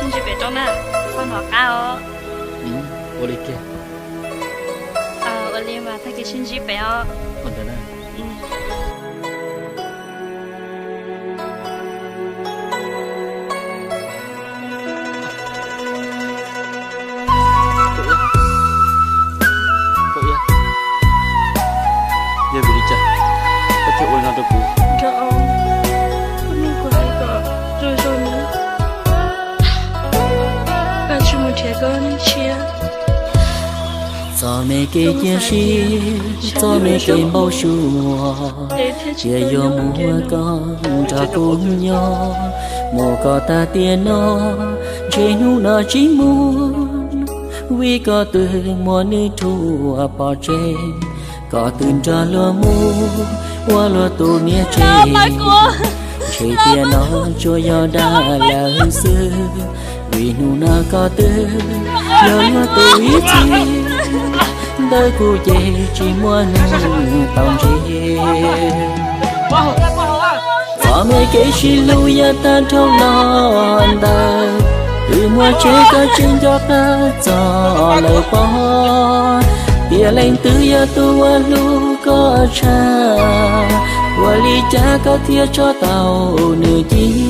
新级别中呢，放好高哦。我理解。我连嘛，他给新级别哦。好的呢。Dia bericah. Betul orang ada bu. Dạ ông. Con nuôi của hai cậu rồi rồi nữa. Cả chúng một trẻ con chia. Cho mẹ cây chia sẻ, cho mẹ cây bao sủa, chia yo mua con cho cùng nhau, mua có ta tiền nó, trên nu nó chỉ muốn, vì có từ mua nữ thua bỏ chơi. Có từng cho lúa mu, qua lúa tu nia chơi, chơi tiền nó cho gió đã là xưa, vì nu nó có từ, gió lúa tu ít chi, đời cu chơi chỉ muốn tòng chi. Có mấy cái chỉ lưu ya tan trong non đời, từ mua chơi có chân cho ta cho lời bỏ. Tia lên từ ya tu lu có cha, wa li cha có tia cho tàu nữ chi.